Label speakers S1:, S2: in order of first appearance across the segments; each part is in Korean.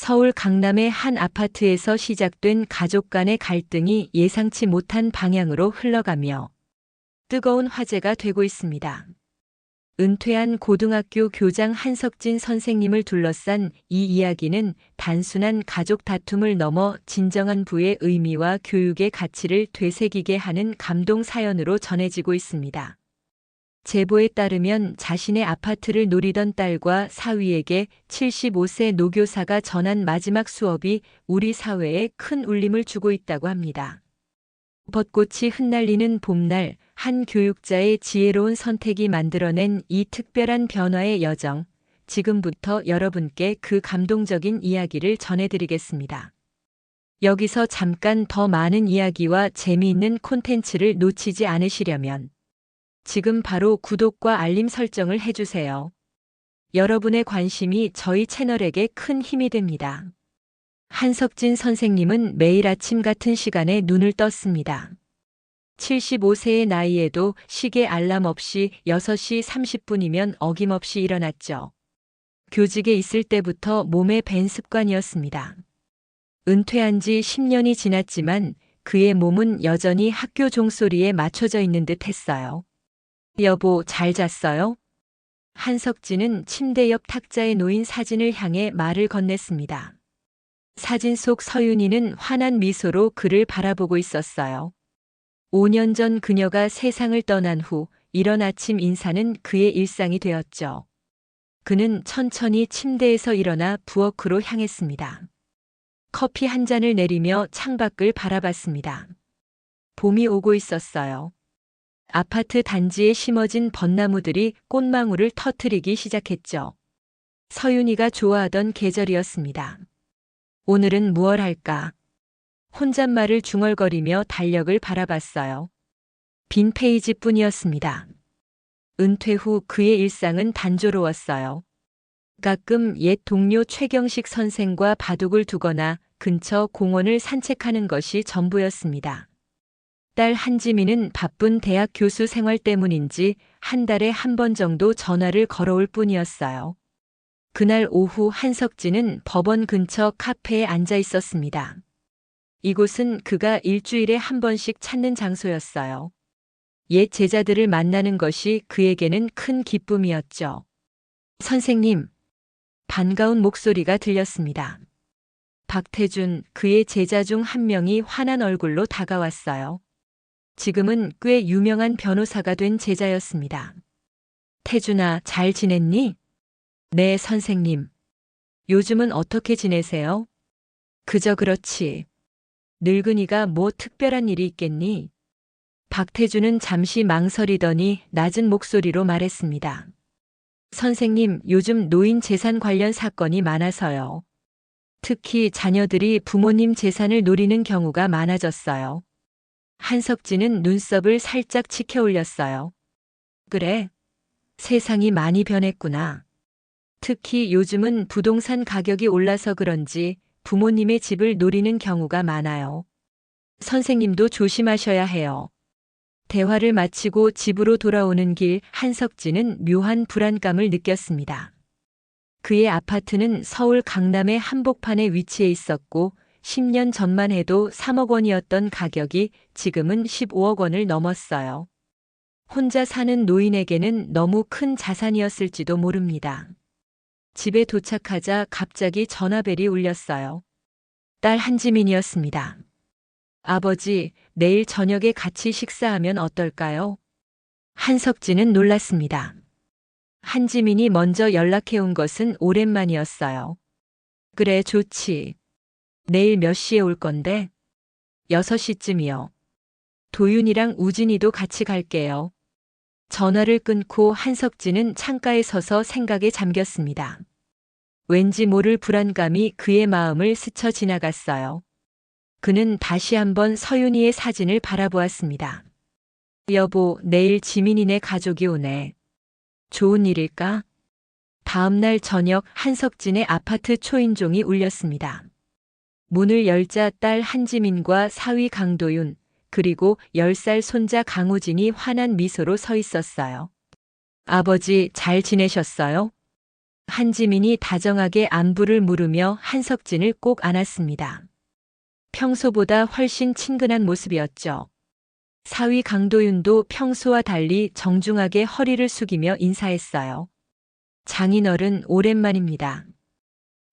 S1: 서울 강남의 한 아파트에서 시작된 가족 간의 갈등이 예상치 못한 방향으로 흘러가며 뜨거운 화제가 되고 있습니다. 은퇴한 고등학교 교장 한석진 선생님을 둘러싼 이 이야기는 단순한 가족 다툼을 넘어 진정한 부의 의미와 교육의 가치를 되새기게 하는 감동 사연으로 전해지고 있습니다. 제보에 따르면 자신의 아파트를 노리던 딸과 사위에게 75세 노교사가 전한 마지막 수업이 우리 사회에 큰 울림을 주고 있다고 합니다. 벚꽃이 흩날리는 봄날, 한 교육자의 지혜로운 선택이 만들어낸 이 특별한 변화의 여정, 지금부터 여러분께 그 감동적인 이야기를 전해드리겠습니다. 여기서 잠깐 더 많은 이야기와 재미있는 콘텐츠를 놓치지 않으시려면 지금 바로 구독과 알림 설정을 해주세요. 여러분의 관심이 저희 채널에게 큰 힘이 됩니다. 한석진 선생님은 매일 아침 같은 시간에 눈을 떴습니다. 75세의 나이에도 시계 알람 없이 6시 30분이면 어김없이 일어났죠. 교직에 있을 때부터 몸에 밴 습관이었습니다. 은퇴한 지 10년이 지났지만 그의 몸은 여전히 학교 종소리에 맞춰져 있는 듯 했어요. 여보, 잘 잤어요? 한석진은 침대 옆 탁자에 놓인 사진을 향해 말을 건넸습니다. 사진 속 서윤이는 환한 미소로 그를 바라보고 있었어요. 5년 전 그녀가 세상을 떠난 후 이런 아침 인사는 그의 일상이 되었죠. 그는 천천히 침대에서 일어나 부엌으로 향했습니다. 커피 한 잔을 내리며 창밖을 바라봤습니다. 봄이 오고 있었어요. 아파트 단지에 심어진 벚나무들이 꽃망울을 터뜨리기 시작했죠. 서윤이가 좋아하던 계절이었습니다. 오늘은 무얼 할까? 혼잣말을 중얼거리며 달력을 바라봤어요. 빈 페이지뿐이었습니다. 은퇴 후 그의 일상은 단조로웠어요. 가끔 옛 동료 최경식 선생과 바둑을 두거나 근처 공원을 산책하는 것이 전부였습니다. 딸 한지민은 바쁜 대학 교수 생활 때문인지 한 달에 한 번 정도 전화를 걸어올 뿐이었어요. 그날 오후 한석진은 법원 근처 카페에 앉아 있었습니다. 이곳은 그가 일주일에 한 번씩 찾는 장소였어요. 옛 제자들을 만나는 것이 그에게는 큰 기쁨이었죠. 선생님, 반가운 목소리가 들렸습니다. 박태준, 그의 제자 중 한 명이 환한 얼굴로 다가왔어요. 지금은 꽤 유명한 변호사가 된 제자였습니다. 태준아, 잘 지냈니? 네, 선생님. 요즘은 어떻게 지내세요? 그저 그렇지. 늙은이가 뭐 특별한 일이 있겠니? 박태준은 잠시 망설이더니 낮은 목소리로 말했습니다. 선생님, 요즘 노인 재산 관련 사건이 많아서요. 특히 자녀들이 부모님 재산을 노리는 경우가 많아졌어요. 한석진은 눈썹을 살짝 치켜 올렸어요. 그래? 세상이 많이 변했구나. 특히 요즘은 부동산 가격이 올라서 그런지 부모님의 집을 노리는 경우가 많아요. 선생님도 조심하셔야 해요. 대화를 마치고 집으로 돌아오는 길 한석진은 묘한 불안감을 느꼈습니다. 그의 아파트는 서울 강남의 한복판에 위치해 있었고 10년 전만 해도 3억 원이었던 가격이 지금은 15억 원을 넘었어요. 혼자 사는 노인에게는 너무 큰 자산이었을지도 모릅니다. 집에 도착하자 갑자기 전화벨이 울렸어요. 딸 한지민이었습니다. 아버지, 내일 저녁에 같이 식사하면 어떨까요? 한석진은 놀랐습니다. 한지민이 먼저 연락해 온 것은 오랜만이었어요. 그래, 좋지. 내일 몇 시에 올 건데? 6시쯤이요. 도윤이랑 우진이도 같이 갈게요. 전화를 끊고 한석진은 창가에 서서 생각에 잠겼습니다. 왠지 모를 불안감이 그의 마음을 스쳐 지나갔어요. 그는 다시 한번 서윤이의 사진을 바라보았습니다. 여보, 내일 지민이네 가족이 오네. 좋은 일일까? 다음 날 저녁 한석진의 아파트 초인종이 울렸습니다. 문을 열자 딸 한지민과 사위 강도윤, 그리고 10살 손자 강우진이 환한 미소로 서 있었어요. 아버지, 잘 지내셨어요? 한지민이 다정하게 안부를 물으며 한석진을 꼭 안았습니다. 평소보다 훨씬 친근한 모습이었죠. 사위 강도윤도 평소와 달리 정중하게 허리를 숙이며 인사했어요. 장인어른 오랜만입니다.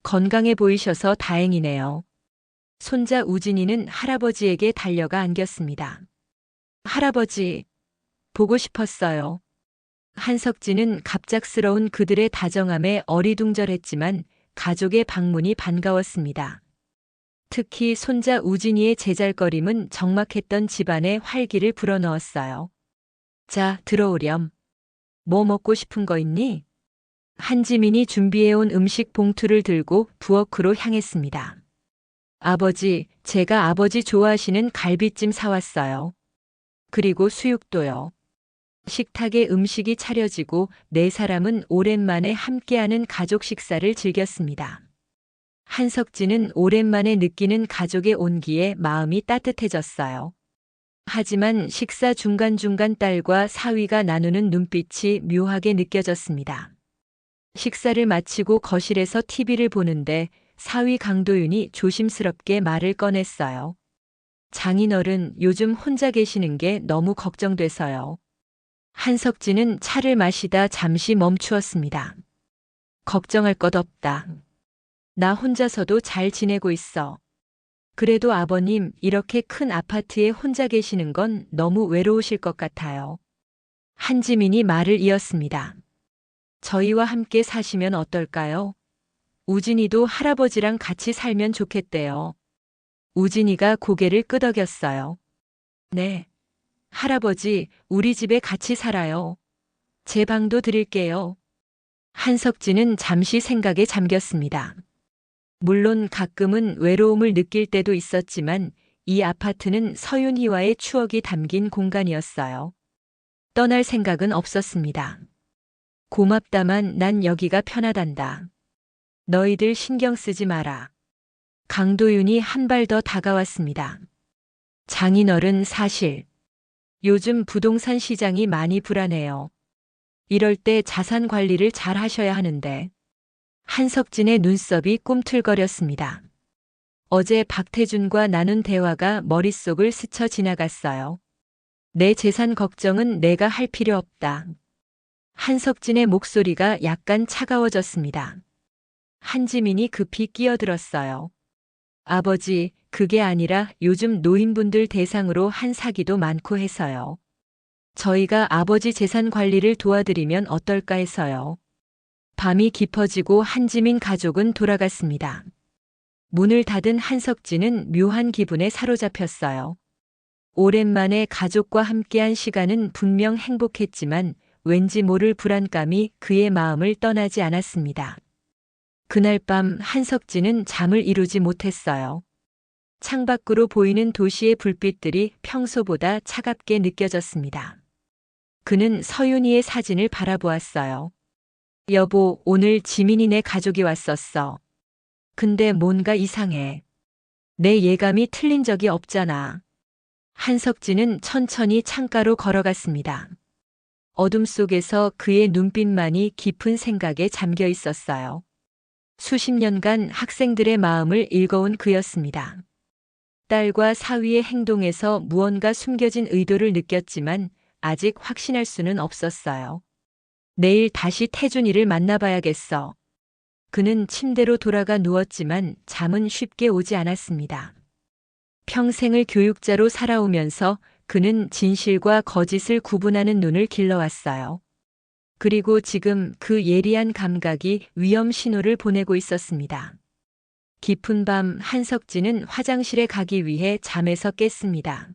S1: 건강해 보이셔서 다행이네요. 손자 우진이는 할아버지에게 달려가 안겼습니다. 할아버지, 보고 싶었어요. 한석진은 갑작스러운 그들의 다정함에 어리둥절했지만 가족의 방문이 반가웠습니다. 특히 손자 우진이의 제잘거림은 적막했던 집안에 활기를 불어넣었어요. 자, 들어오렴. 뭐 먹고 싶은 거 있니? 한지민이 준비해온 음식 봉투를 들고 부엌으로 향했습니다. 아버지, 제가 아버지 좋아하시는 갈비찜 사왔어요. 그리고 수육도요. 식탁에 음식이 차려지고 네 사람은 오랜만에 함께하는 가족 식사를 즐겼습니다. 한석진은 오랜만에 느끼는 가족의 온기에 마음이 따뜻해졌어요. 하지만 식사 중간중간 딸과 사위가 나누는 눈빛이 묘하게 느껴졌습니다. 식사를 마치고 거실에서 TV를 보는데 사위 강도윤이 조심스럽게 말을 꺼냈어요. 장인어른 요즘 혼자 계시는 게 너무 걱정돼서요. 한석진은 차를 마시다 잠시 멈추었습니다. 걱정할 것 없다. 나 혼자서도 잘 지내고 있어. 그래도 아버님 이렇게 큰 아파트에 혼자 계시는 건 너무 외로우실 것 같아요. 한지민이 말을 이었습니다. 저희와 함께 사시면 어떨까요? 우진이도 할아버지랑 같이 살면 좋겠대요. 우진이가 고개를 끄덕였어요. 네. 할아버지, 우리 집에 같이 살아요. 제 방도 드릴게요. 한석진은 잠시 생각에 잠겼습니다. 물론 가끔은 외로움을 느낄 때도 있었지만 이 아파트는 서윤희와의 추억이 담긴 공간이었어요. 떠날 생각은 없었습니다. 고맙다만 난 여기가 편하단다. 너희들 신경 쓰지 마라. 강도윤이 한 발 더 다가왔습니다. 장인어른 사실 요즘 부동산 시장이 많이 불안해요. 이럴 때 자산 관리를 잘 하셔야 하는데. 한석진의 눈썹이 꿈틀거렸습니다. 어제 박태준과 나눈 대화가 머릿속을 스쳐 지나갔어요. 내 재산 걱정은 내가 할 필요 없다. 한석진의 목소리가 약간 차가워졌습니다. 한지민이 급히 끼어들었어요. 아버지, 그게 아니라 요즘 노인분들 대상으로 한 사기도 많고 해서요. 저희가 아버지 재산 관리를 도와드리면 어떨까 해서요. 밤이 깊어지고 한지민 가족은 돌아갔습니다. 문을 닫은 한석진은 묘한 기분에 사로잡혔어요. 오랜만에 가족과 함께한 시간은 분명 행복했지만 왠지 모를 불안감이 그의 마음을 떠나지 않았습니다. 그날 밤 한석진은 잠을 이루지 못했어요. 창밖으로 보이는 도시의 불빛들이 평소보다 차갑게 느껴졌습니다. 그는 서윤희의 사진을 바라보았어요. 여보, 오늘 지민이네 가족이 왔었어. 근데 뭔가 이상해. 내 예감이 틀린 적이 없잖아. 한석진은 천천히 창가로 걸어갔습니다. 어둠 속에서 그의 눈빛만이 깊은 생각에 잠겨 있었어요. 수십 년간 학생들의 마음을 읽어온 그였습니다. 딸과 사위의 행동에서 무언가 숨겨진 의도를 느꼈지만 아직 확신할 수는 없었어요. 내일 다시 태준이를 만나봐야겠어. 그는 침대로 돌아가 누웠지만 잠은 쉽게 오지 않았습니다. 평생을 교육자로 살아오면서 그는 진실과 거짓을 구분하는 눈을 길러왔어요. 그리고 지금 그 예리한 감각이 위험 신호를 보내고 있었습니다. 깊은 밤 한석진은 화장실에 가기 위해 잠에서 깼습니다.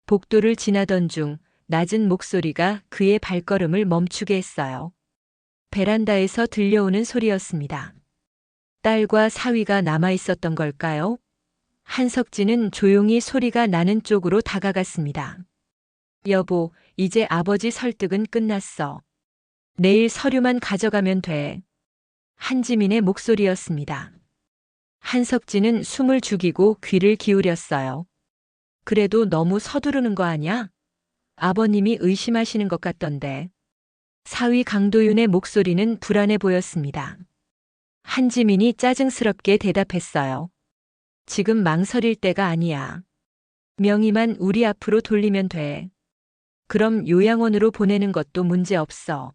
S1: 복도를 지나던 중 낮은 목소리가 그의 발걸음을 멈추게 했어요. 베란다에서 들려오는 소리였습니다. 딸과 사위가 남아 있었던 걸까요? 한석진은 조용히 소리가 나는 쪽으로 다가갔습니다. 여보, 이제 아버지 설득은 끝났어. 내일 서류만 가져가면 돼. 한지민의 목소리였습니다. 한석진은 숨을 죽이고 귀를 기울였어요. 그래도 너무 서두르는 거 아냐? 아버님이 의심하시는 것 같던데. 사위 강도윤의 목소리는 불안해 보였습니다. 한지민이 짜증스럽게 대답했어요. 지금 망설일 때가 아니야. 명의만 우리 앞으로 돌리면 돼. 그럼 요양원으로 보내는 것도 문제 없어.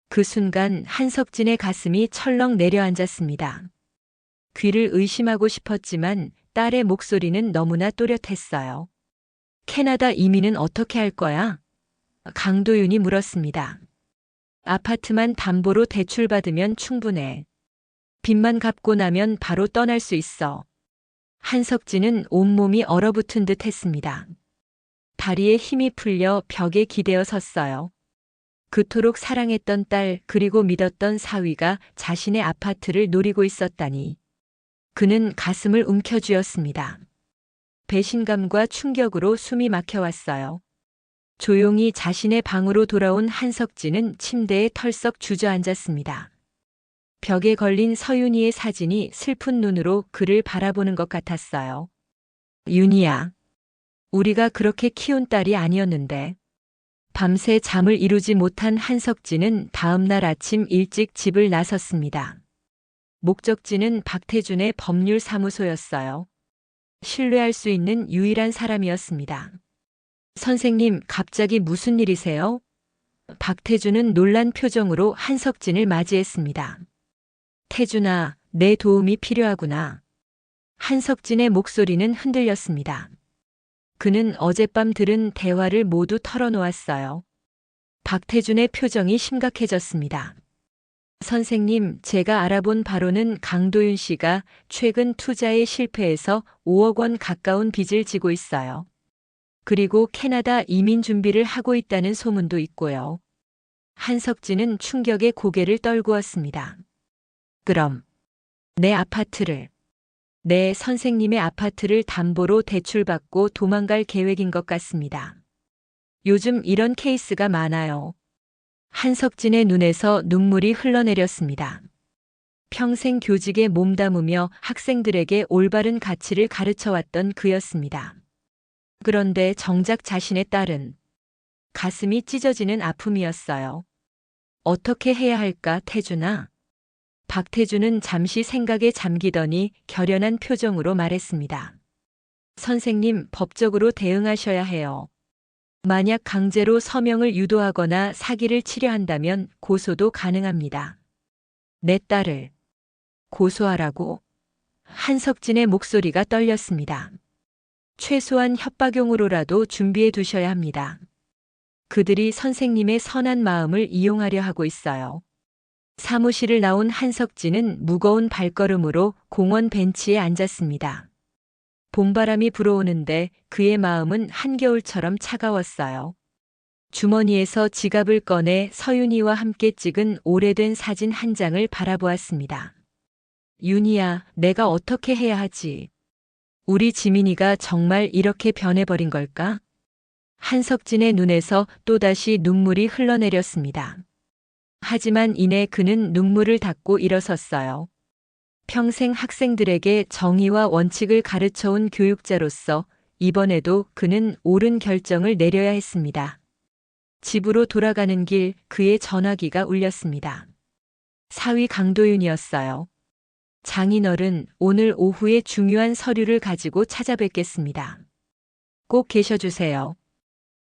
S1: 그 순간 한석진의 가슴이 철렁 내려앉았습니다. 귀를 의심하고 싶었지만 딸의 목소리는 너무나 또렷했어요. 캐나다 이민은 어떻게 할 거야? 강도윤이 물었습니다. 아파트만 담보로 대출받으면 충분해. 빚만 갚고 나면 바로 떠날 수 있어. 한석진은 온몸이 얼어붙은 듯 했습니다. 다리에 힘이 풀려 벽에 기대어 섰어요. 그토록 사랑했던 딸 그리고 믿었던 사위가 자신의 아파트를 노리고 있었다니. 그는 가슴을 움켜쥐었습니다. 배신감과 충격으로 숨이 막혀왔어요. 조용히 자신의 방으로 돌아온 한석진은 침대에 털썩 주저앉았습니다. 벽에 걸린 서윤이의 사진이 슬픈 눈으로 그를 바라보는 것 같았어요. 윤희야, 우리가 그렇게 키운 딸이 아니었는데. 밤새 잠을 이루지 못한 한석진은 다음 날 아침 일찍 집을 나섰습니다. 목적지는 박태준의 법률사무소였어요. 신뢰할 수 있는 유일한 사람이었습니다. 선생님, 갑자기 무슨 일이세요? 박태준은 놀란 표정으로 한석진을 맞이했습니다. 태준아, 내 도움이 필요하구나. 한석진의 목소리는 흔들렸습니다. 그는 어젯밤 들은 대화를 모두 털어놓았어요. 박태준의 표정이 심각해졌습니다. 선생님, 제가 알아본 바로는 강도윤 씨가 최근 투자에 실패해서 5억 원 가까운 빚을 지고 있어요. 그리고 캐나다 이민 준비를 하고 있다는 소문도 있고요. 한석진은 충격에 고개를 떨구었습니다. 그럼 내 아파트를, 내 선생님의 아파트를 담보로 대출받고 도망갈 계획인 것 같습니다. 요즘 이런 케이스가 많아요. 한석진의 눈에서 눈물이 흘러내렸습니다. 평생 교직에 몸담으며 학생들에게 올바른 가치를 가르쳐왔던 그였습니다. 그런데 정작 자신의 딸은 가슴이 찢어지는 아픔이었어요. 어떻게 해야 할까, 태준아? 박태준은 잠시 생각에 잠기더니 결연한 표정으로 말했습니다. 선생님, 법적으로 대응하셔야 해요. 만약 강제로 서명을 유도하거나 사기를 치려 한다면 고소도 가능합니다. 내 딸을 고소하라고? 한석진의 목소리가 떨렸습니다. 최소한 협박용으로라도 준비해 두셔야 합니다. 그들이 선생님의 선한 마음을 이용하려 하고 있어요. 사무실을 나온 한석진은 무거운 발걸음으로 공원 벤치에 앉았습니다. 봄바람이 불어오는데 그의 마음은 한겨울처럼 차가웠어요. 주머니에서 지갑을 꺼내 서윤이와 함께 찍은 오래된 사진 한 장을 바라보았습니다. 윤희야, 내가 어떻게 해야 하지? 우리 지민이가 정말 이렇게 변해버린 걸까? 한석진의 눈에서 또다시 눈물이 흘러내렸습니다. 하지만 이내 그는 눈물을 닦고 일어섰어요. 평생 학생들에게 정의와 원칙을 가르쳐온 교육자로서 이번에도 그는 옳은 결정을 내려야 했습니다. 집으로 돌아가는 길 그의 전화기가 울렸습니다. 사위 강도윤이었어요. 장인어른, 오늘 오후에 중요한 서류를 가지고 찾아뵙겠습니다. 꼭 계셔주세요.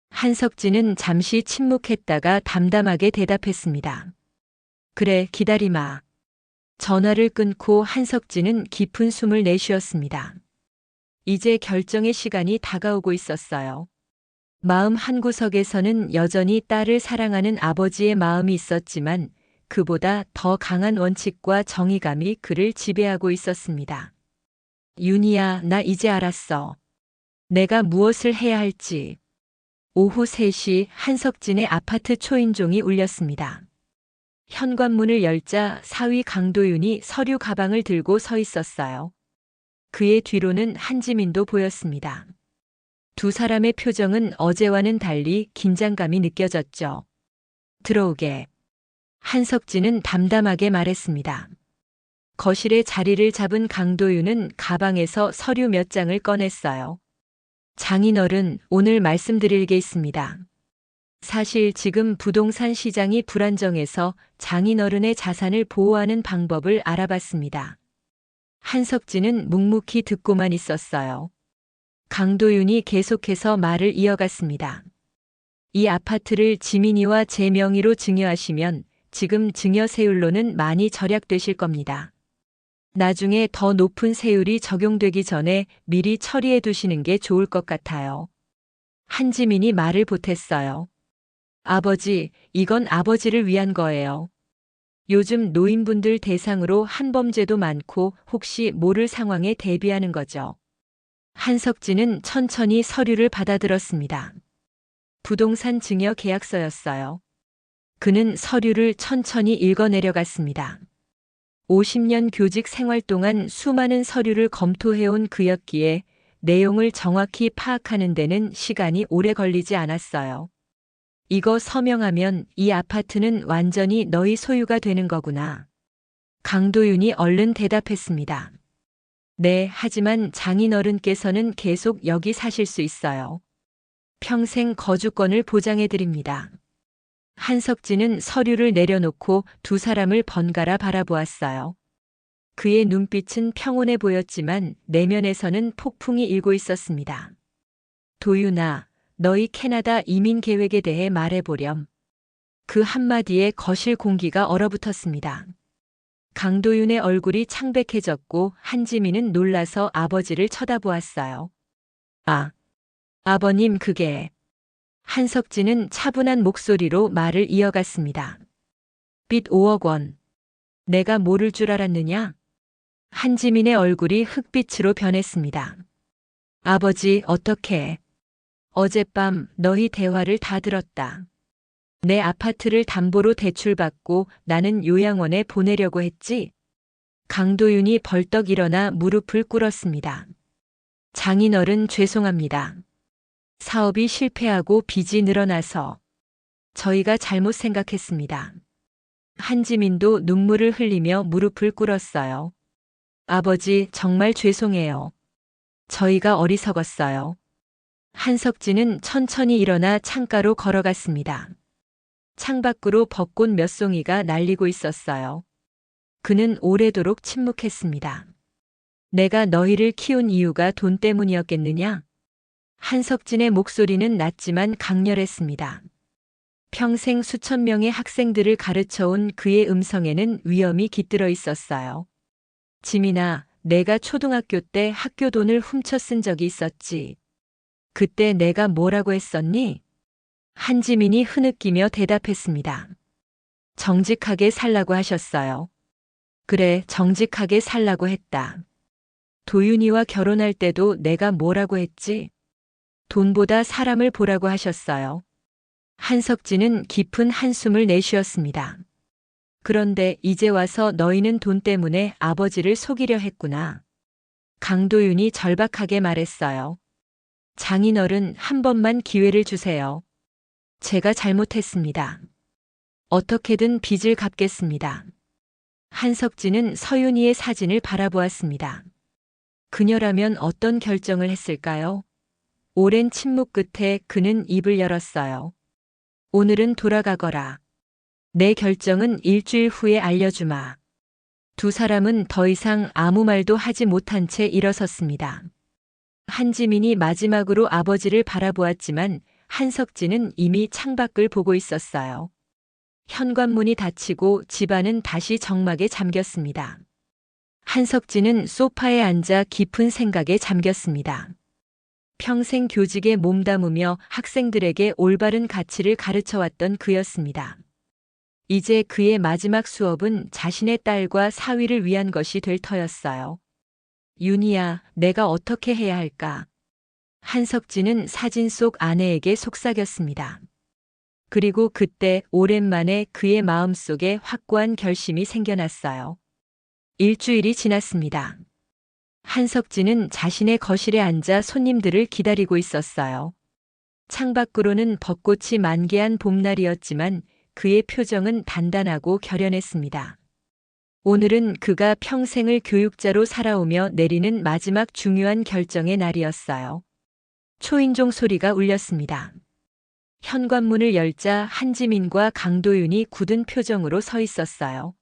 S1: 한석진은 잠시 침묵했다가 담담하게 대답했습니다. 그래, 기다리마. 전화를 끊고 한석진은 깊은 숨을 내쉬었습니다. 이제 결정의 시간이 다가오고 있었어요. 마음 한구석에서는 여전히 딸을 사랑하는 아버지의 마음이 있었지만 그보다 더 강한 원칙과 정의감이 그를 지배하고 있었습니다. 윤희야, 나 이제 알았어. 내가 무엇을 해야 할지. 오후 3시 한석진의 아파트 초인종이 울렸습니다. 현관문을 열자 사위 강도윤이 서류 가방을 들고 서 있었어요. 그의 뒤로는 한지민도 보였습니다. 두 사람의 표정은 어제와는 달리 긴장감이 느껴졌죠. 들어오게. 한석진은 담담하게 말했습니다. 거실에 자리를 잡은 강도윤은 가방에서 서류 몇 장을 꺼냈어요. 장인어른, 오늘 말씀드릴 게 있습니다. 사실 지금 부동산 시장이 불안정해서 장인어른의 자산을 보호하는 방법을 알아봤습니다. 한석진은 묵묵히 듣고만 있었어요. 강도윤이 계속해서 말을 이어갔습니다. 이 아파트를 지민이와 제 명의로 증여하시면 지금 증여 세율로는 많이 절약되실 겁니다. 나중에 더 높은 세율이 적용되기 전에 미리 처리해 두시는 게 좋을 것 같아요. 한지민이 말을 보탰어요. 아버지, 이건 아버지를 위한 거예요. 요즘 노인분들 대상으로 한범죄도 많고 혹시 모를 상황에 대비하는 거죠. 한석진은 천천히 서류를 받아들었습니다. 부동산 증여 계약서였어요. 그는 서류를 천천히 읽어내려갔습니다. 50년 교직 생활 동안 수많은 서류를 검토해온 그였기에 내용을 정확히 파악하는 데는 시간이 오래 걸리지 않았어요. 이거 서명하면 이 아파트는 완전히 너희 소유가 되는 거구나. 강도윤이 얼른 대답했습니다. 네, 하지만 장인어른께서는 계속 여기 사실 수 있어요. 평생 거주권을 보장해 드립니다. 한석진은 서류를 내려놓고 두 사람을 번갈아 바라보았어요. 그의 눈빛은 평온해 보였지만 내면에서는 폭풍이 일고 있었습니다. 도윤아, 너희 캐나다 이민 계획에 대해 말해보렴. 그 한마디에 거실 공기가 얼어붙었습니다. 강도윤의 얼굴이 창백해졌고 한지민은 놀라서 아버지를 쳐다보았어요. 아, 아버님 그게... 한석진은 차분한 목소리로 말을 이어갔습니다. 빚 5억 원. 내가 모를 줄 알았느냐? 한지민의 얼굴이 흑빛으로 변했습니다. 아버지, 어떻게... 어젯밤 너희 대화를 다 들었다. 내 아파트를 담보로 대출받고 나는 요양원에 보내려고 했지? 강도윤이 벌떡 일어나 무릎을 꿇었습니다. 장인어른 죄송합니다. 사업이 실패하고 빚이 늘어나서 저희가 잘못 생각했습니다. 한지민도 눈물을 흘리며 무릎을 꿇었어요. 아버지, 정말 죄송해요. 저희가 어리석었어요. 한석진은 천천히 일어나 창가로 걸어갔습니다. 창밖으로 벚꽃 몇 송이가 날리고 있었어요. 그는 오래도록 침묵했습니다. 내가 너희를 키운 이유가 돈 때문이었겠느냐? 한석진의 목소리는 낮지만 강렬했습니다. 평생 수천 명의 학생들을 가르쳐온 그의 음성에는 위엄이 깃들어 있었어요. 지민아, 내가 초등학교 때 학교 돈을 훔쳐 쓴 적이 있었지. 그때 내가 뭐라고 했었니? 한지민이 흐느끼며 대답했습니다. 정직하게 살라고 하셨어요. 그래, 정직하게 살라고 했다. 도윤이와 결혼할 때도 내가 뭐라고 했지? 돈보다 사람을 보라고 하셨어요. 한석진은 깊은 한숨을 내쉬었습니다. 그런데 이제 와서 너희는 돈 때문에 아버지를 속이려 했구나. 강도윤이 절박하게 말했어요. 장인어른, 한 번만 기회를 주세요. 제가 잘못했습니다. 어떻게든 빚을 갚겠습니다. 한석진은 서윤이의 사진을 바라보았습니다. 그녀라면 어떤 결정을 했을까요? 오랜 침묵 끝에 그는 입을 열었어요. 오늘은 돌아가거라. 내 결정은 일주일 후에 알려주마. 두 사람은 더 이상 아무 말도 하지 못한 채 일어섰습니다. 한지민이 마지막으로 아버지를 바라보았지만 한석진은 이미 창밖을 보고 있었어요. 현관문이 닫히고 집안은 다시 정막에 잠겼습니다. 한석진은 소파에 앉아 깊은 생각에 잠겼습니다. 평생 교직에 몸담으며 학생들에게 올바른 가치를 가르쳐왔던 그였습니다. 이제 그의 마지막 수업은 자신의 딸과 사위를 위한 것이 될 터였어요. 윤희야, 내가 어떻게 해야 할까? 한석진은 사진 속 아내에게 속삭였습니다. 그리고 그때 오랜만에 그의 마음속에 확고한 결심이 생겨났어요. 일주일이 지났습니다. 한석진은 자신의 거실에 앉아 손님들을 기다리고 있었어요. 창밖으로는 벚꽃이 만개한 봄날이었지만 그의 표정은 단단하고 결연했습니다. 오늘은 그가 평생을 교육자로 살아오며 내리는 마지막 중요한 결정의 날이었어요. 초인종 소리가 울렸습니다. 현관문을 열자 한지민과 강도윤이 굳은 표정으로 서 있었어요.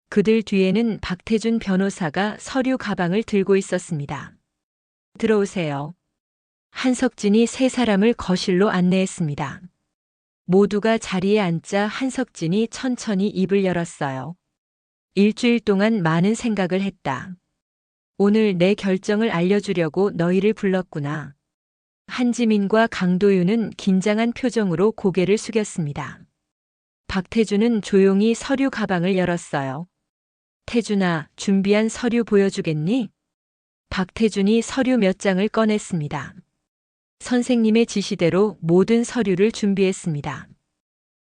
S1: 그들 뒤에는 박태준 변호사가 서류 가방을 들고 있었습니다. 들어오세요. 한석진이 세 사람을 거실로 안내했습니다. 모두가 자리에 앉자 한석진이 천천히 입을 열었어요. 일주일 동안 많은 생각을 했다. 오늘 내 결정을 알려주려고 너희를 불렀구나. 한지민과 강도윤은 긴장한 표정으로 고개를 숙였습니다. 박태준은 조용히 서류 가방을 열었어요. 태준아, 준비한 서류 보여주겠니? 박태준이 서류 몇 장을 꺼냈습니다. 선생님의 지시대로 모든 서류를 준비했습니다.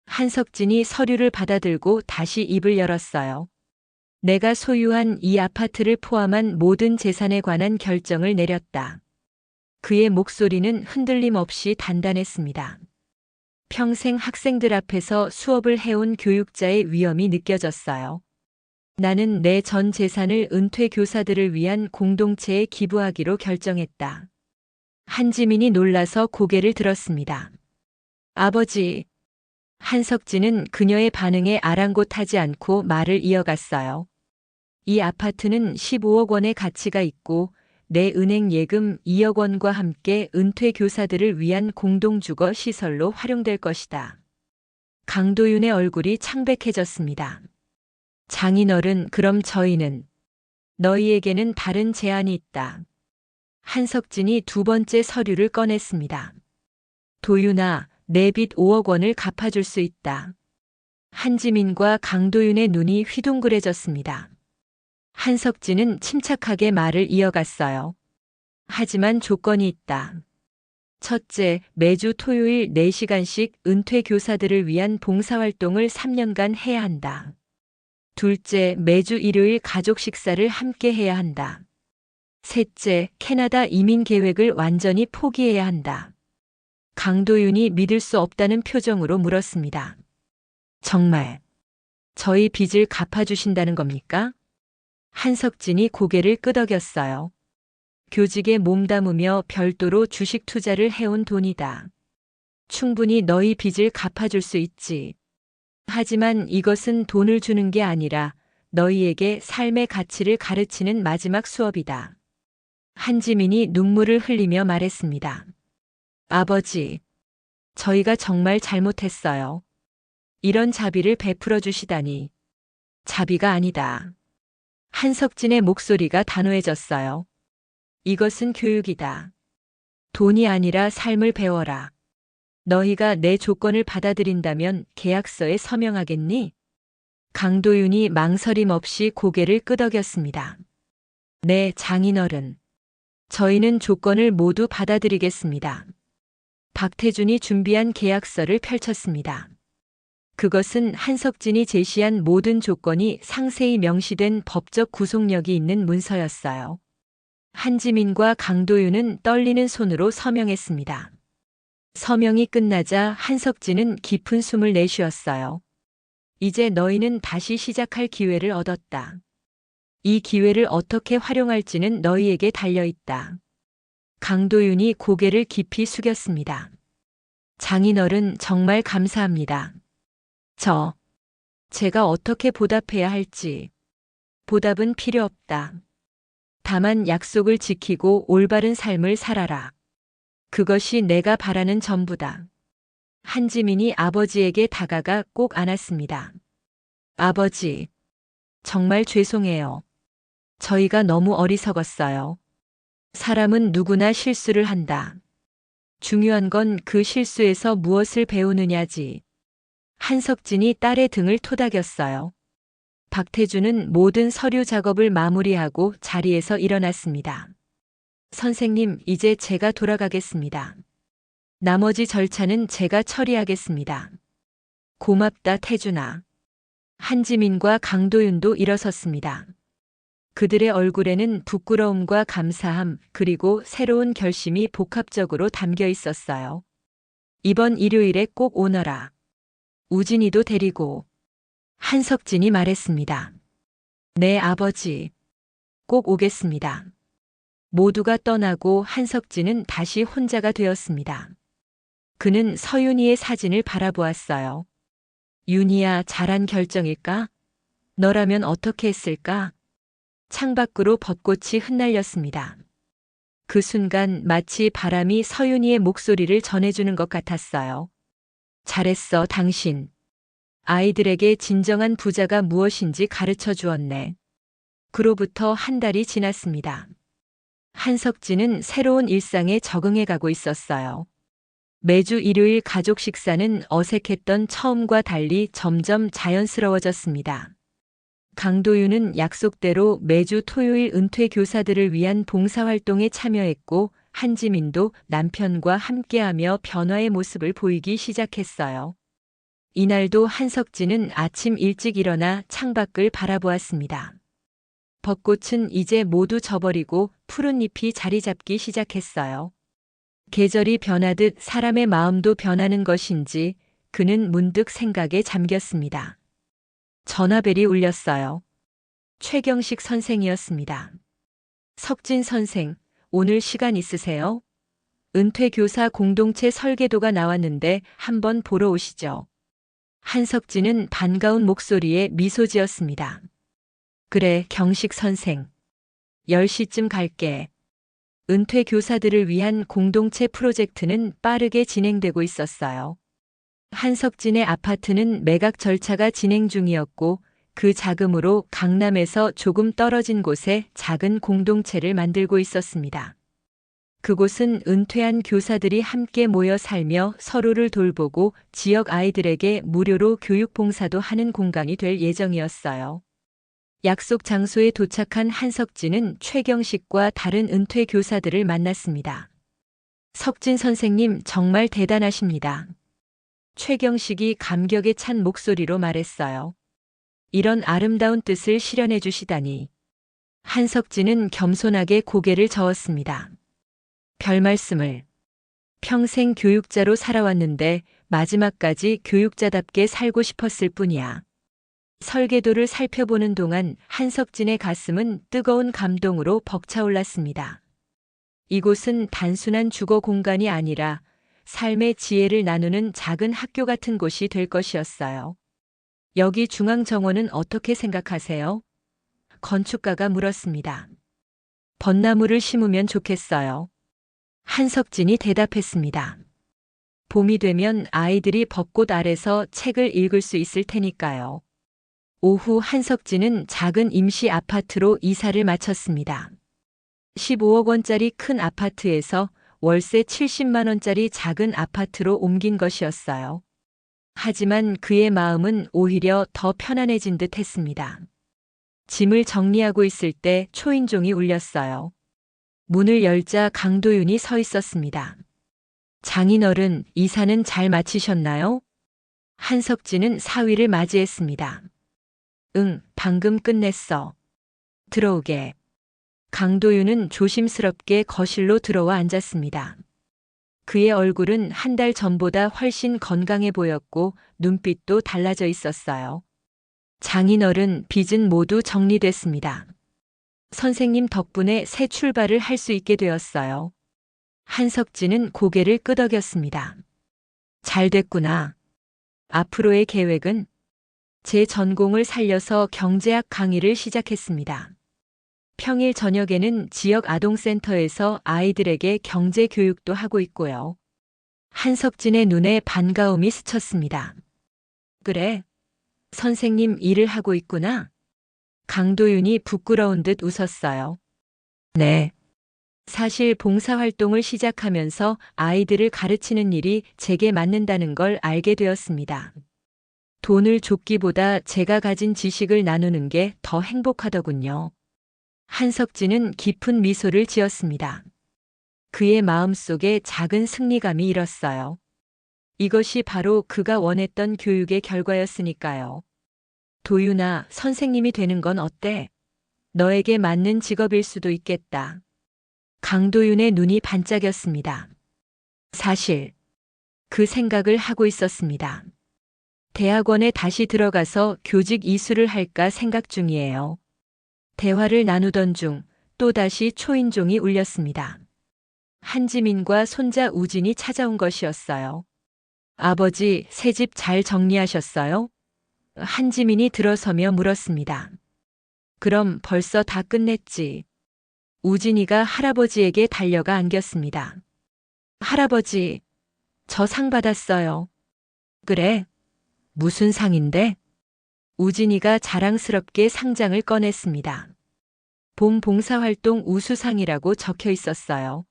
S1: 한석진이 서류를 받아들고 다시 입을 열었어요. 내가 소유한 이 아파트를 포함한 모든 재산에 관한 결정을 내렸다. 그의 목소리는 흔들림 없이 단단했습니다. 평생 학생들 앞에서 수업을 해온 교육자의 위엄이 느껴졌어요. 나는 내 전 재산을 은퇴 교사들을 위한 공동체에 기부하기로 결정했다. 한지민이 놀라서 고개를 들었습니다. 아버지. 한석진은 그녀의 반응에 아랑곳하지 않고 말을 이어갔어요. 이 아파트는 15억 원의 가치가 있고 내 은행 예금 2억 원과 함께 은퇴 교사들을 위한 공동주거 시설로 활용될 것이다. 강도윤의 얼굴이 창백해졌습니다. 장인어른, 그럼 저희는? 너희에게는 다른 제안이 있다. 한석진이 두 번째 서류를 꺼냈습니다. 도윤아, 내 빚 5억 원을 갚아줄 수 있다. 한지민과 강도윤의 눈이 휘둥그레졌습니다. 한석진은 침착하게 말을 이어갔어요. 하지만 조건이 있다. 첫째, 매주 토요일 4시간씩 은퇴 교사들을 위한 봉사활동을 3년간 해야 한다. 둘째, 매주 일요일 가족 식사를 함께 해야 한다. 셋째, 캐나다 이민 계획을 완전히 포기해야 한다. 강도윤이 믿을 수 없다는 표정으로 물었습니다. 정말 저희 빚을 갚아주신다는 겁니까? 한석진이 고개를 끄덕였어요. 교직에 몸담으며 별도로 주식 투자를 해온 돈이다. 충분히 너희 빚을 갚아줄 수 있지. 하지만 이것은 돈을 주는 게 아니라 너희에게 삶의 가치를 가르치는 마지막 수업이다. 한지민이 눈물을 흘리며 말했습니다. 아버지, 저희가 정말 잘못했어요. 이런 자비를 베풀어 주시다니. 자비가 아니다. 한석진의 목소리가 단호해졌어요. 이것은 교육이다. 돈이 아니라 삶을 배워라. 너희가 내 조건을 받아들인다면 계약서에 서명하겠니? 강도윤이 망설임 없이 고개를 끄덕였습니다. 네, 장인어른. 저희는 조건을 모두 받아들이겠습니다. 박태준이 준비한 계약서를 펼쳤습니다. 그것은 한석진이 제시한 모든 조건이 상세히 명시된 법적 구속력이 있는 문서였어요. 한지민과 강도윤은 떨리는 손으로 서명했습니다. 서명이 끝나자 한석진은 깊은 숨을 내쉬었어요. 이제 너희는 다시 시작할 기회를 얻었다. 이 기회를 어떻게 활용할지는 너희에게 달려있다. 강도윤이 고개를 깊이 숙였습니다. 장인어른, 정말 감사합니다. 제가 어떻게 보답해야 할지. 보답은 필요 없다. 다만 약속을 지키고 올바른 삶을 살아라. 그것이 내가 바라는 전부다. 한지민이 아버지에게 다가가 꼭 안았습니다. 아버지, 정말 죄송해요. 저희가 너무 어리석었어요. 사람은 누구나 실수를 한다. 중요한 건 그 실수에서 무엇을 배우느냐지. 한석진이 딸의 등을 토닥였어요. 박태준은 모든 서류 작업을 마무리하고 자리에서 일어났습니다. 선생님, 이제 제가 돌아가겠습니다. 나머지 절차는 제가 처리하겠습니다. 고맙다, 태준아. 한지민과 강도윤도 일어섰습니다. 그들의 얼굴에는 부끄러움과 감사함, 그리고 새로운 결심이 복합적으로 담겨 있었어요. 이번 일요일에 꼭 오너라. 우진이도 데리고. 한석진이 말했습니다. 네, 아버지. 꼭 오겠습니다. 모두가 떠나고 한석진은 다시 혼자가 되었습니다. 그는 서윤이의 사진을 바라보았어요. 윤희야, 잘한 결정일까? 너라면 어떻게 했을까? 창밖으로 벚꽃이 흩날렸습니다. 그 순간 마치 바람이 서윤이의 목소리를 전해주는 것 같았어요. 잘했어, 당신. 아이들에게 진정한 부자가 무엇인지 가르쳐 주었네. 그로부터 한 달이 지났습니다. 한석진은 새로운 일상에 적응해 가고 있었어요. 매주 일요일 가족 식사는 어색했던 처음과 달리 점점 자연스러워졌습니다. 강도윤은 약속대로 매주 토요일 은퇴 교사들을 위한 봉사활동에 참여했고, 한지민도 남편과 함께하며 변화의 모습을 보이기 시작했어요. 이날도 한석진은 아침 일찍 일어나 창밖을 바라보았습니다. 벚꽃은 이제 모두 져버리고 푸른 잎이 자리 잡기 시작했어요. 계절이 변하듯 사람의 마음도 변하는 것인지 그는 문득 생각에 잠겼습니다. 전화벨이 울렸어요. 최경식 선생이었습니다. 석진 선생, 오늘 시간 있으세요? 은퇴교사 공동체 설계도가 나왔는데 한번 보러 오시죠. 한석진은 반가운 목소리에 미소 지었습니다. 그래, 경식 선생. 10시쯤 갈게. 은퇴 교사들을 위한 공동체 프로젝트는 빠르게 진행되고 있었어요. 한석진의 아파트는 매각 절차가 진행 중이었고, 그 자금으로 강남에서 조금 떨어진 곳에 작은 공동체를 만들고 있었습니다. 그곳은 은퇴한 교사들이 함께 모여 살며 서로를 돌보고 지역 아이들에게 무료로 교육 봉사도 하는 공간이 될 예정이었어요. 약속 장소에 도착한 한석진은 최경식과 다른 은퇴 교사들을 만났습니다. 석진 선생님, 정말 대단하십니다. 최경식이 감격에 찬 목소리로 말했어요. 이런 아름다운 뜻을 실현해 주시다니. 한석진은 겸손하게 고개를 저었습니다. 별 말씀을. 평생 교육자로 살아왔는데 마지막까지 교육자답게 살고 싶었을 뿐이야. 설계도를 살펴보는 동안 한석진의 가슴은 뜨거운 감동으로 벅차올랐습니다. 이곳은 단순한 주거 공간이 아니라 삶의 지혜를 나누는 작은 학교 같은 곳이 될 것이었어요. 여기 중앙정원은 어떻게 생각하세요? 건축가가 물었습니다. 벚나무를 심으면 좋겠어요. 한석진이 대답했습니다. 봄이 되면 아이들이 벚꽃 아래서 책을 읽을 수 있을 테니까요. 오후 한석진은 작은 임시 아파트로 이사를 마쳤습니다. 15억 원짜리 큰 아파트에서 월세 70만 원짜리 작은 아파트로 옮긴 것이었어요. 하지만 그의 마음은 오히려 더 편안해진 듯 했습니다. 짐을 정리하고 있을 때 초인종이 울렸어요. 문을 열자 강도윤이 서 있었습니다. 장인어른, 이사는 잘 마치셨나요? 한석진은 사위를 맞이했습니다. 응, 방금 끝냈어. 들어오게. 강도윤은 조심스럽게 거실로 들어와 앉았습니다. 그의 얼굴은 한 달 전보다 훨씬 건강해 보였고 눈빛도 달라져 있었어요. 장인어른, 빚은 모두 정리됐습니다. 선생님 덕분에 새 출발을 할 수 있게 되었어요. 한석진은 고개를 끄덕였습니다. 잘 됐구나. 앞으로의 계획은? 제 전공을 살려서 경제학 강의를 시작했습니다. 평일 저녁에는 지역 아동센터에서 아이들에게 경제 교육도 하고 있고요. 한석진의 눈에 반가움이 스쳤습니다. 그래, 선생님 일을 하고 있구나. 강도윤이 부끄러운 듯 웃었어요. 네. 사실 봉사활동을 시작하면서 아이들을 가르치는 일이 제게 맞는다는 걸 알게 되었습니다. 돈을 줬기보다 제가 가진 지식을 나누는 게 더 행복하더군요. 한석진은 깊은 미소를 지었습니다. 그의 마음속에 작은 승리감이 일었어요. 이것이 바로 그가 원했던 교육의 결과였으니까요. 도윤아, 선생님이 되는 건 어때? 너에게 맞는 직업일 수도 있겠다. 강도윤의 눈이 반짝였습니다. 사실 그 생각을 하고 있었습니다. 대학원에 다시 들어가서 교직 이수를 할까 생각 중이에요. 대화를 나누던 중 또다시 초인종이 울렸습니다. 한지민과 손자 우진이 찾아온 것이었어요. 아버지, 새 집 잘 정리하셨어요? 한지민이 들어서며 물었습니다. 그럼 벌써 다 끝냈지. 우진이가 할아버지에게 달려가 안겼습니다. 할아버지, 저 상 받았어요. 그래? 무슨 상인데? 우진이가 자랑스럽게 상장을 꺼냈습니다. 봄 봉사활동 우수상이라고 적혀 있었어요.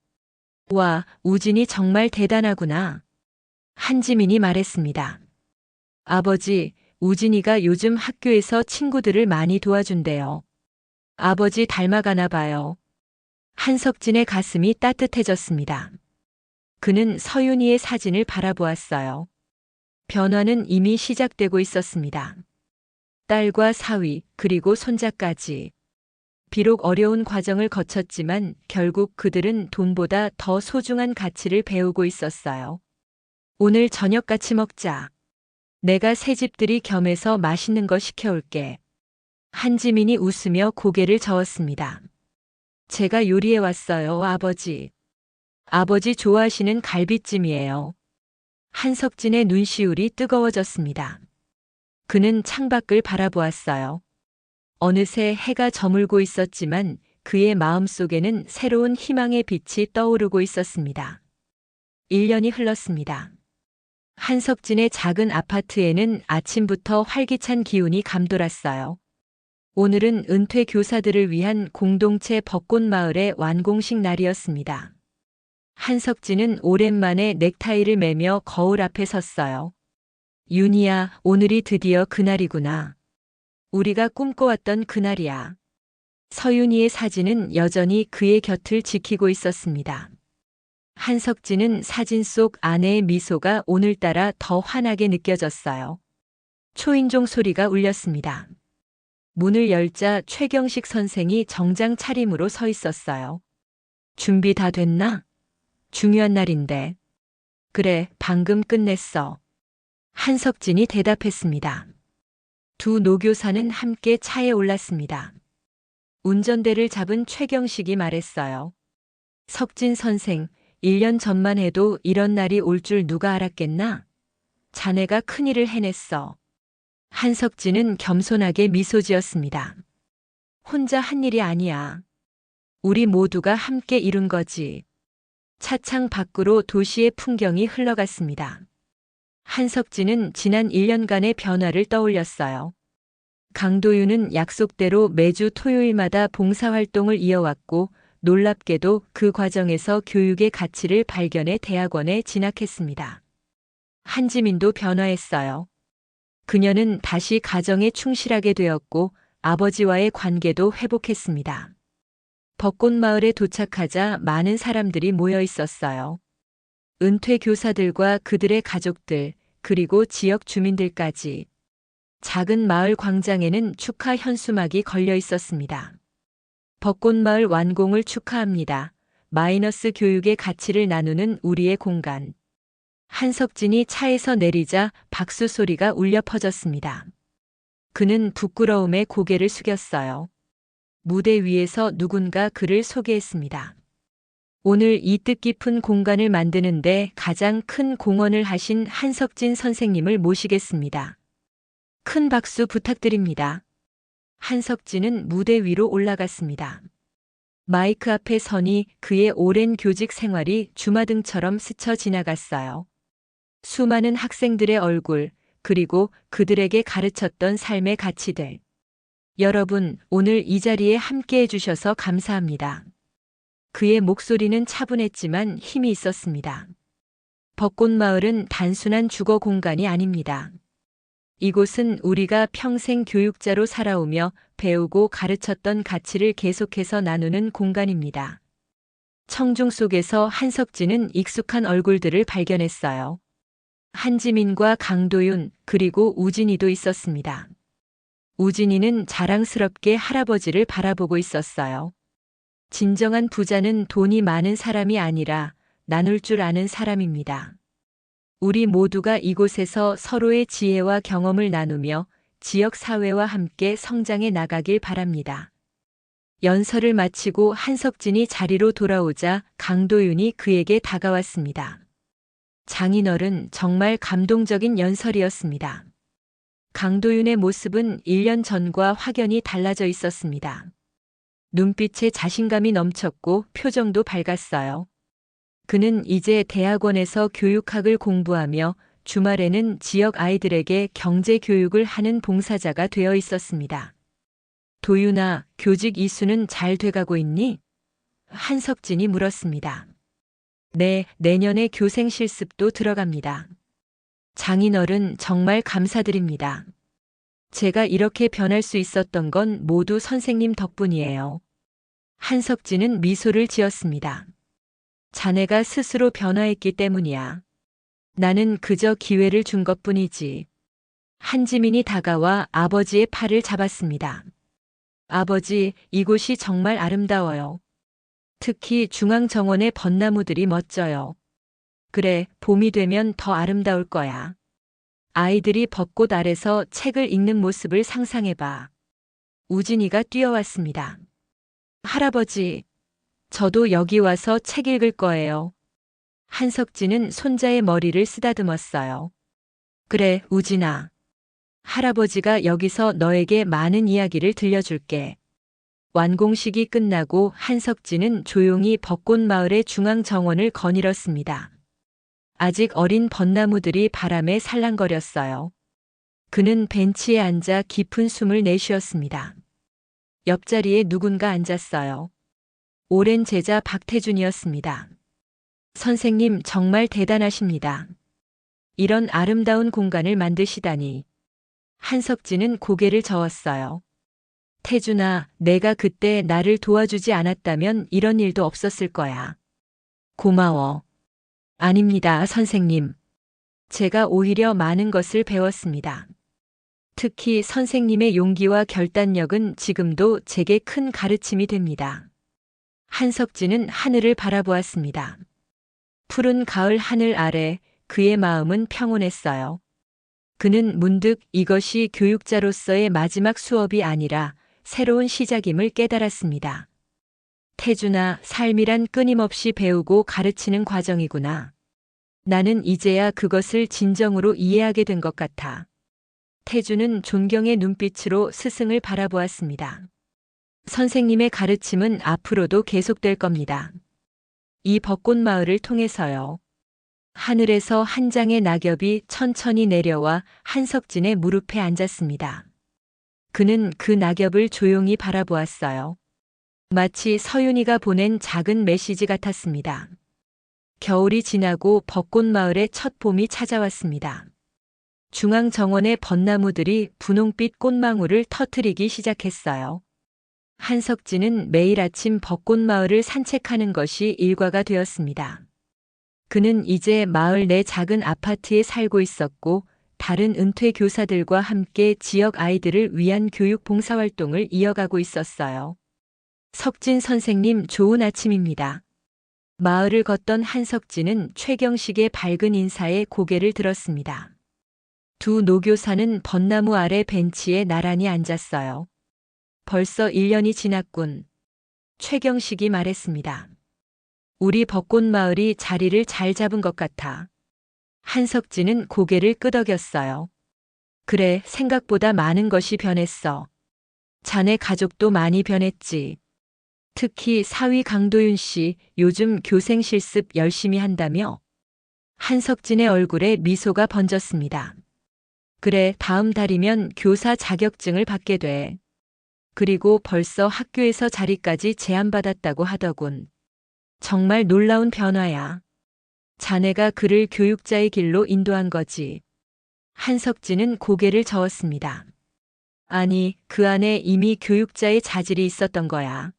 S1: 와, 우진이 정말 대단하구나. 한지민이 말했습니다. 아버지, 우진이가 요즘 학교에서 친구들을 많이 도와준대요. 아버지 닮아가나 봐요. 한석진의 가슴이 따뜻해졌습니다. 그는 서윤이의 사진을 바라보았어요. 변화는 이미 시작되고 있었습니다. 딸과 사위, 그리고 손자까지. 비록 어려운 과정을 거쳤지만 결국 그들은 돈보다 더 소중한 가치를 배우고 있었어요. 오늘 저녁 같이 먹자. 내가 새집들이 겸해서 맛있는 거 시켜올게. 한지민이 웃으며 고개를 저었습니다. 제가 요리해 왔어요, 아버지. 아버지 좋아하시는 갈비찜이에요. 한석진의 눈시울이 뜨거워졌습니다. 그는 창밖을 바라보았어요. 어느새 해가 저물고 있었지만 그의 마음속에는 새로운 희망의 빛이 떠오르고 있었습니다. 1년이 흘렀습니다. 한석진의 작은 아파트에는 아침부터 활기찬 기운이 감돌았어요. 오늘은 은퇴 교사들을 위한 공동체 벚꽃마을의 완공식 날이었습니다. 한석진은 오랜만에 넥타이를 매며 거울 앞에 섰어요. 윤희야, 오늘이 드디어 그날이구나. 우리가 꿈꿔왔던 그날이야. 서윤희의 사진은 여전히 그의 곁을 지키고 있었습니다. 한석진은 사진 속 아내의 미소가 오늘따라 더 환하게 느껴졌어요. 초인종 소리가 울렸습니다. 문을 열자 최경식 선생이 정장 차림으로 서 있었어요. 준비 다 됐나? 중요한 날인데. 그래, 방금 끝냈어. 한석진이 대답했습니다. 두 노교사는 함께 차에 올랐습니다. 운전대를 잡은 최경식이 말했어요. 석진 선생, 1년 전만 해도 이런 날이 올 줄 누가 알았겠나? 자네가 큰일을 해냈어. 한석진은 겸손하게 미소 지었습니다. 혼자 한 일이 아니야. 우리 모두가 함께 이룬 거지. 차창 밖으로 도시의 풍경이 흘러갔습니다. 한석진은 지난 1년간의 변화를 떠올렸어요. 강도윤은 약속대로 매주 토요일마다 봉사활동을 이어왔고 놀랍게도 그 과정에서 교육의 가치를 발견해 대학원에 진학했습니다. 한지민도 변화했어요. 그녀는 다시 가정에 충실하게 되었고 아버지와의 관계도 회복했습니다. 벚꽃마을에 도착하자 많은 사람들이 모여 있었어요. 은퇴 교사들과 그들의 가족들, 그리고 지역 주민들까지. 작은 마을 광장에는 축하 현수막이 걸려 있었습니다. 벚꽃마을 완공을 축하합니다. 마이너스 교육의 가치를 나누는 우리의 공간. 한석진이 차에서 내리자 박수 소리가 울려 퍼졌습니다. 그는 부끄러움에 고개를 숙였어요. 무대 위에서 누군가 그를 소개했습니다. 오늘 이 뜻깊은 공간을 만드는데 가장 큰 공헌을 하신 한석진 선생님을 모시겠습니다. 큰 박수 부탁드립니다. 한석진은 무대 위로 올라갔습니다. 마이크 앞에 서니 그의 오랜 교직 생활이 주마등처럼 스쳐 지나갔어요. 수많은 학생들의 얼굴, 그리고 그들에게 가르쳤던 삶의 가치들. 여러분, 오늘 이 자리에 함께 해주셔서 감사합니다. 그의 목소리는 차분했지만 힘이 있었습니다. 벚꽃마을은 단순한 주거 공간이 아닙니다. 이곳은 우리가 평생 교육자로 살아오며 배우고 가르쳤던 가치를 계속해서 나누는 공간입니다. 청중 속에서 한석진은 익숙한 얼굴들을 발견했어요. 한지민과 강도윤, 그리고 우진이도 있었습니다. 우진이는 자랑스럽게 할아버지를 바라보고 있었어요. 진정한 부자는 돈이 많은 사람이 아니라 나눌 줄 아는 사람입니다. 우리 모두가 이곳에서 서로의 지혜와 경험을 나누며 지역 사회와 함께 성장해 나가길 바랍니다. 연설을 마치고 한석진이 자리로 돌아오자 강도윤이 그에게 다가왔습니다. 장인어른, 정말 감동적인 연설이었습니다. 강도윤의 모습은 1년 전과 확연히 달라져 있었습니다. 눈빛에 자신감이 넘쳤고 표정도 밝았어요. 그는 이제 대학원에서 교육학을 공부하며 주말에는 지역 아이들에게 경제 교육을 하는 봉사자가 되어 있었습니다. 도윤아, 교직 이수는 잘 돼가고 있니? 한석진이 물었습니다. 네, 내년에 교생 실습도 들어갑니다. 장인어른, 정말 감사드립니다. 제가 이렇게 변할 수 있었던 건 모두 선생님 덕분이에요. 한석진은 미소를 지었습니다. 자네가 스스로 변화했기 때문이야. 나는 그저 기회를 준 것뿐이지. 한지민이 다가와 아버지의 팔을 잡았습니다. 아버지, 이곳이 정말 아름다워요. 특히 중앙정원의 벚나무들이 멋져요. 그래, 봄이 되면 더 아름다울 거야. 아이들이 벚꽃 아래서 책을 읽는 모습을 상상해봐. 우진이가 뛰어왔습니다. 할아버지, 저도 여기 와서 책 읽을 거예요. 한석진은 손자의 머리를 쓰다듬었어요. 그래, 우진아. 할아버지가 여기서 너에게 많은 이야기를 들려줄게. 완공식이 끝나고 한석진은 조용히 벚꽃마을의 중앙정원을 거닐었습니다. 아직 어린 벚나무들이 바람에 살랑거렸어요. 그는 벤치에 앉아 깊은 숨을 내쉬었습니다. 옆자리에 누군가 앉았어요. 오랜 제자 박태준이었습니다. 선생님, 정말 대단하십니다. 이런 아름다운 공간을 만드시다니. 한석진은 고개를 저었어요. 태준아, 내가 그때 나를 도와주지 않았다면 이런 일도 없었을 거야. 고마워. 아닙니다, 선생님. 제가 오히려 많은 것을 배웠습니다. 특히 선생님의 용기와 결단력은 지금도 제게 큰 가르침이 됩니다. 한석진은 하늘을 바라보았습니다. 푸른 가을 하늘 아래 그의 마음은 평온했어요. 그는 문득 이것이 교육자로서의 마지막 수업이 아니라 새로운 시작임을 깨달았습니다. 태준아, 삶이란 끊임없이 배우고 가르치는 과정이구나. 나는 이제야 그것을 진정으로 이해하게 된 것 같아. 태준은 존경의 눈빛으로 스승을 바라보았습니다. 선생님의 가르침은 앞으로도 계속될 겁니다. 이 벚꽃 마을을 통해서요. 하늘에서 한 장의 낙엽이 천천히 내려와 한석진의 무릎에 앉았습니다. 그는 그 낙엽을 조용히 바라보았어요. 마치 서윤이가 보낸 작은 메시지 같았습니다. 겨울이 지나고 벚꽃 마을의 첫 봄이 찾아왔습니다. 중앙 정원의 벚나무들이 분홍빛 꽃망울을 터뜨리기 시작했어요. 한석진은 매일 아침 벚꽃 마을을 산책하는 것이 일과가 되었습니다. 그는 이제 마을 내 작은 아파트에 살고 있었고 다른 은퇴 교사들과 함께 지역 아이들을 위한 교육 봉사활동을 이어가고 있었어요. 석진 선생님, 좋은 아침입니다. 마을을 걷던 한석진은 최경식의 밝은 인사에 고개를 들었습니다. 두 노교사는 벚나무 아래 벤치에 나란히 앉았어요. 벌써 1년이 지났군. 최경식이 말했습니다. 우리 벚꽃 마을이 자리를 잘 잡은 것 같아. 한석진은 고개를 끄덕였어요. 그래, 생각보다 많은 것이 변했어. 자네 가족도 많이 변했지. 특히 사위 강도윤 씨, 요즘 교생 실습 열심히 한다며? 한석진의 얼굴에 미소가 번졌습니다. 그래, 다음 달이면 교사 자격증을 받게 돼. 그리고 벌써 학교에서 자리까지 제안받았다고 하더군. 정말 놀라운 변화야. 자네가 그를 교육자의 길로 인도한 거지. 한석진은 고개를 저었습니다. 아니, 그 안에 이미 교육자의 자질이 있었던 거야.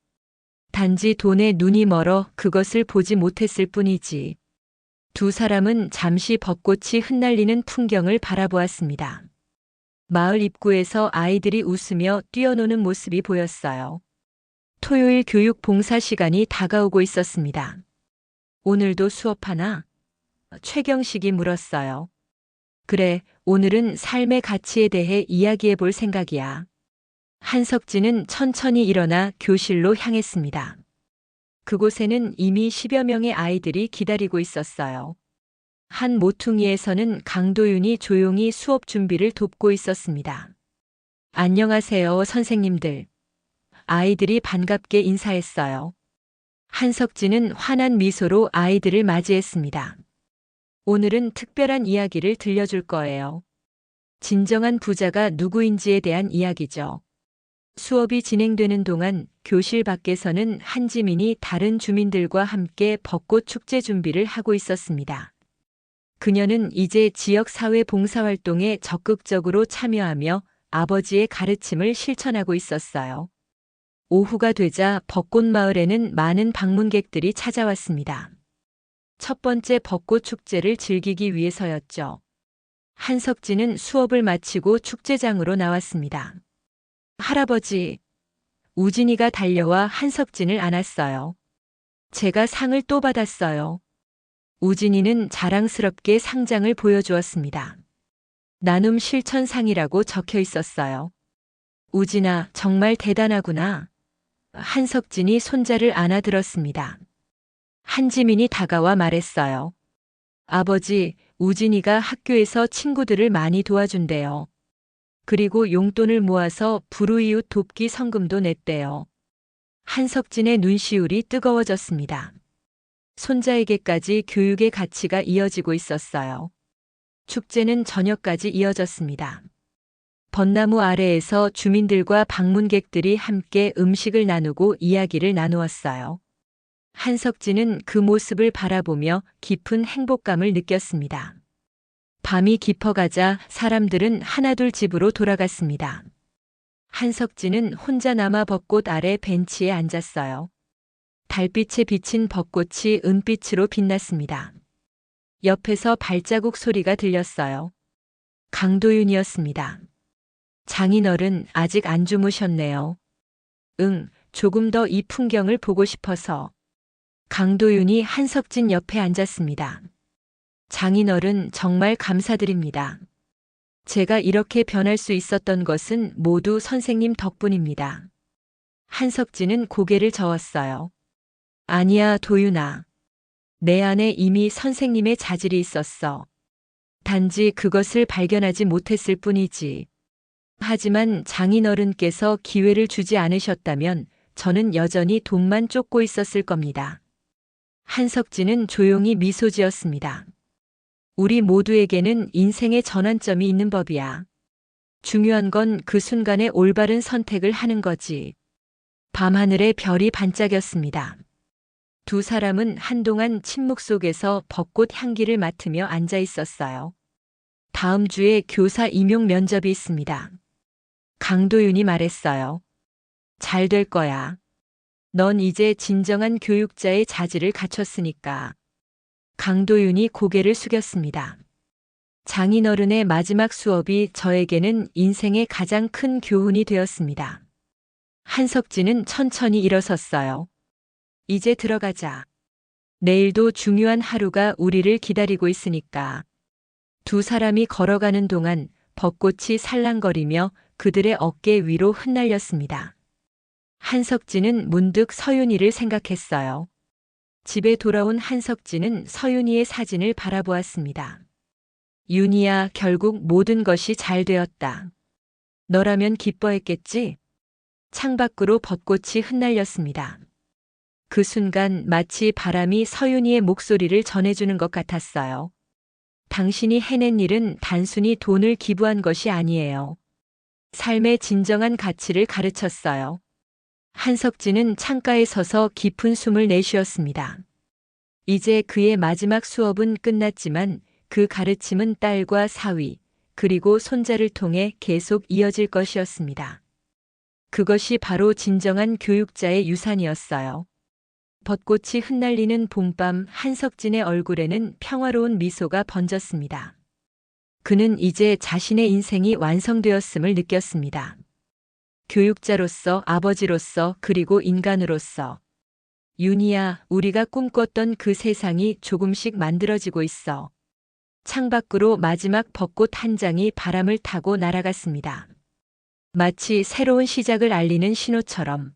S1: 단지 돈에 눈이 멀어 그것을 보지 못했을 뿐이지. 두 사람은 잠시 벚꽃이 흩날리는 풍경을 바라보았습니다. 마을 입구에서 아이들이 웃으며 뛰어노는 모습이 보였어요. 토요일 교육 봉사 시간이 다가오고 있었습니다. 오늘도 수업하나? 최경식이 물었어요. 그래, 오늘은 삶의 가치에 대해 이야기해 볼 생각이야. 한석진은 천천히 일어나 교실로 향했습니다. 그곳에는 이미 10여 명의 아이들이 기다리고 있었어요. 한 모퉁이에서는 강도윤이 조용히 수업 준비를 돕고 있었습니다. 안녕하세요, 선생님들. 아이들이 반갑게 인사했어요. 한석진은 환한 미소로 아이들을 맞이했습니다. 오늘은 특별한 이야기를 들려줄 거예요. 진정한 부자가 누구인지에 대한 이야기죠. 수업이 진행되는 동안 교실 밖에서는 한지민이 다른 주민들과 함께 벚꽃 축제 준비를 하고 있었습니다. 그녀는 이제 지역 사회 봉사활동에 적극적으로 참여하며 아버지의 가르침을 실천하고 있었어요. 오후가 되자 벚꽃 마을에는 많은 방문객들이 찾아왔습니다. 첫 번째 벚꽃 축제를 즐기기 위해서였죠. 한석진은 수업을 마치고 축제장으로 나왔습니다. 할아버지, 우진이가 달려와 한석진을 안았어요. 제가 상을 또 받았어요. 우진이는 자랑스럽게 상장을 보여주었습니다. 나눔 실천상이라고 적혀 있었어요. 우진아, 정말 대단하구나. 한석진이 손자를 안아들었습니다. 한지민이 다가와 말했어요. 아버지, 우진이가 학교에서 친구들을 많이 도와준대요. 그리고 용돈을 모아서 불우이웃 돕기 성금도 냈대요. 한석진의 눈시울이 뜨거워졌습니다. 손자에게까지 교육의 가치가 이어지고 있었어요. 축제는 저녁까지 이어졌습니다. 벚나무 아래에서 주민들과 방문객들이 함께 음식을 나누고 이야기를 나누었어요. 한석진은 그 모습을 바라보며 깊은 행복감을 느꼈습니다. 밤이 깊어가자 사람들은 하나둘 집으로 돌아갔습니다. 한석진은 혼자 남아 벚꽃 아래 벤치에 앉았어요. 달빛에 비친 벚꽃이 은빛으로 빛났습니다. 옆에서 발자국 소리가 들렸어요. 강도윤이었습니다. 장인어른 아직 안 주무셨네요. 응, 조금 더 이 풍경을 보고 싶어서. 강도윤이 한석진 옆에 앉았습니다. 장인어른 정말 감사드립니다. 제가 이렇게 변할 수 있었던 것은 모두 선생님 덕분입니다. 한석진은 고개를 저었어요. 아니야, 도윤아. 내 안에 이미 선생님의 자질이 있었어. 단지 그것을 발견하지 못했을 뿐이지. 하지만 장인어른께서 기회를 주지 않으셨다면 저는 여전히 돈만 쫓고 있었을 겁니다. 한석진은 조용히 미소 지었습니다. 우리 모두에게는 인생의 전환점이 있는 법이야. 중요한 건 그 순간에 올바른 선택을 하는 거지. 밤하늘에 별이 반짝였습니다. 두 사람은 한동안 침묵 속에서 벚꽃 향기를 맡으며 앉아 있었어요. 다음 주에 교사 임용 면접이 있습니다. 강도윤이 말했어요. 잘 될 거야. 넌 이제 진정한 교육자의 자질을 갖췄으니까. 강도윤이 고개를 숙였습니다. 장인어른의 마지막 수업이 저에게는 인생의 가장 큰 교훈이 되었습니다. 한석진은 천천히 일어섰어요. 이제 들어가자. 내일도 중요한 하루가 우리를 기다리고 있으니까. 두 사람이 걸어가는 동안 벚꽃이 살랑거리며 그들의 어깨 위로 흩날렸습니다. 한석진은 문득 서윤이를 생각했어요. 집에 돌아온 한석진은 서윤이의 사진을 바라보았습니다. 윤이야, 결국 모든 것이 잘 되었다. 너라면 기뻐했겠지? 창밖으로 벚꽃이 흩날렸습니다. 그 순간 마치 바람이 서윤이의 목소리를 전해주는 것 같았어요. 당신이 해낸 일은 단순히 돈을 기부한 것이 아니에요. 삶의 진정한 가치를 가르쳤어요. 한석진은 창가에 서서 깊은 숨을 내쉬었습니다. 이제 그의 마지막 수업은 끝났지만 그 가르침은 딸과 사위, 그리고 손자를 통해 계속 이어질 것이었습니다. 그것이 바로 진정한 교육자의 유산이었어요. 벚꽃이 흩날리는 봄밤 한석진의 얼굴에는 평화로운 미소가 번졌습니다. 그는 이제 자신의 인생이 완성되었음을 느꼈습니다. 교육자로서, 아버지로서, 그리고 인간으로서. 윤희야, 우리가 꿈꿨던 그 세상이 조금씩 만들어지고 있어. 창밖으로 마지막 벚꽃 한 장이 바람을 타고 날아갔습니다. 마치 새로운 시작을 알리는 신호처럼